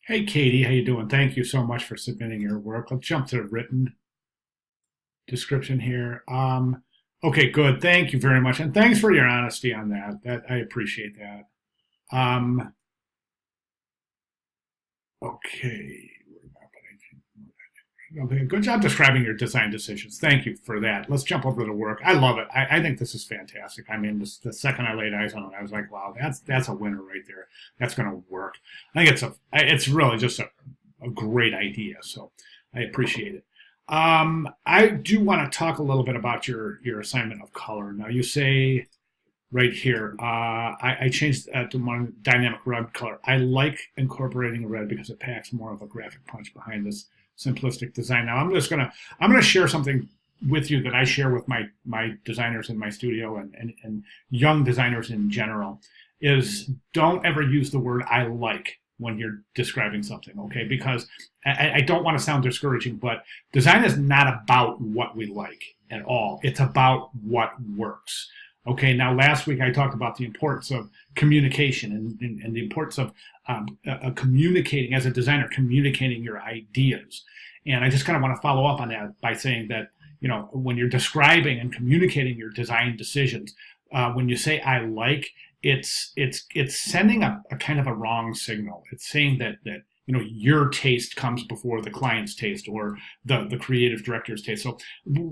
Hey, Katie, how you doing? Thank you so much for submitting your work. Let's jump to the written description here. Okay, good. Thank you very much, and thanks for your honesty on that. That I appreciate that. Um, okay. Okay, good job describing your design decisions. Thank you for that. Let's jump over to the work. I love it. I think this is fantastic. I mean, the second I laid eyes on it, I was like, wow, that's a winner right there. That's going to work. I think it's really just a great idea. So I appreciate it. I do want to talk a little bit about your assignment of color. Now you say right here, I changed to one dynamic red color. I like incorporating red because it packs more of a graphic punch behind this simplistic design. Now I'm gonna share something with you that I share with my designers in my studio and young designers in general is don't ever use the word I like when you're describing something, okay? Because I don't want to sound discouraging, but design is not about what we like at all. It's about what works. Okay, now last week I talked about the importance of communication and the importance of communicating as a designer, communicating your ideas. And I just kind of want to follow up on that by saying that, you know, when you're describing and communicating your design decisions, when you say I like, it's sending a kind of a wrong signal. It's saying that you know your taste comes before the client's taste or the creative director's taste. So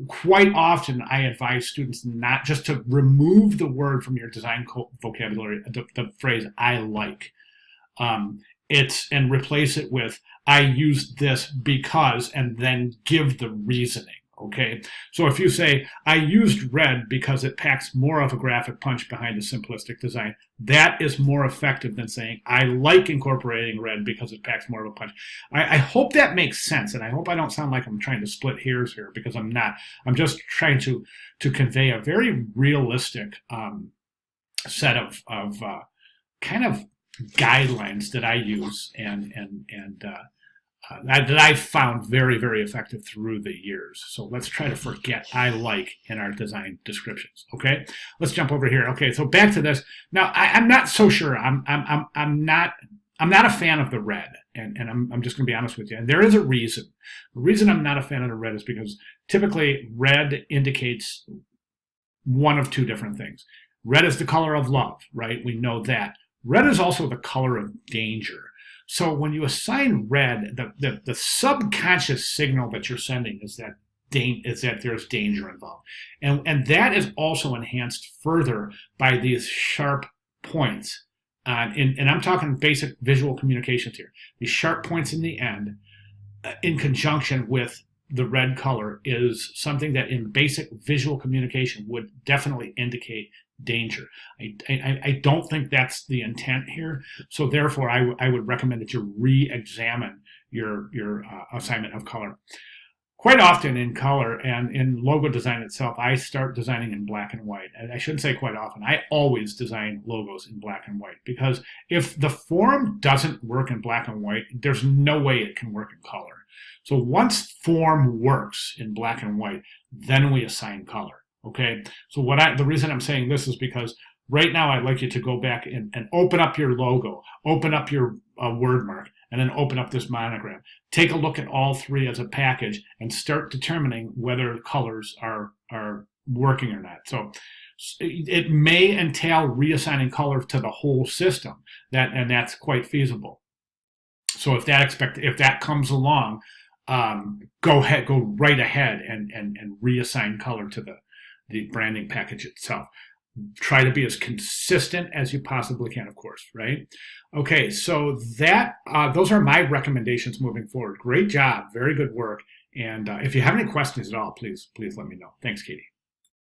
quite often I advise students not just to remove the word from your design vocabulary, the phrase I like. And replace it with I used this because, and then give the reasoning. Okay, so if you say I used red because it packs more of a graphic punch behind the simplistic design, that is more effective than saying I like incorporating red because it packs more of a punch. I hope that makes sense, and I hope I don't sound like I'm trying to split hairs here, because I'm not. I'm just trying to convey a very realistic set of kind of guidelines that I use that I've found very, very effective through the years. So let's try to forget I like in our design descriptions. Okay, let's jump over here. Okay, so back to this. Now I'm not so sure. I'm not a fan of the red, and I'm just going to be honest with you. And there is a reason. The reason I'm not a fan of the red is because typically red indicates one of two different things. Red is the color of love, right? We know that. Red is also the color of danger. So when you assign red, the subconscious signal that you're sending is that there's danger involved. And that is also enhanced further by these sharp points. And I'm talking basic visual communications here. These sharp points in the end, in conjunction with the red color, is something that in basic visual communication would definitely indicate danger. I don't think that's the intent here. So therefore, I would recommend that you re-examine your assignment of color. Quite often in color and in logo design itself, I start designing in black and white. And I shouldn't say quite often. I always design logos in black and white, because if the form doesn't work in black and white, there's no way it can work in color. So once form works in black and white, then we assign color. Okay, so the reason I'm saying this is because right now I'd like you to go back and open up your logo, open up your word mark, and then open up this monogram. Take a look at all three as a package and start determining whether colors are working or not. So it may entail reassigning color to the whole system, and that's quite feasible. So if that comes along, go right ahead and reassign color to the branding package itself. Try to be as consistent as you possibly can, of course, right? Okay, so those are my recommendations moving forward. Great job, very good work. And if you have any questions at all, please let me know. Thanks, Katie.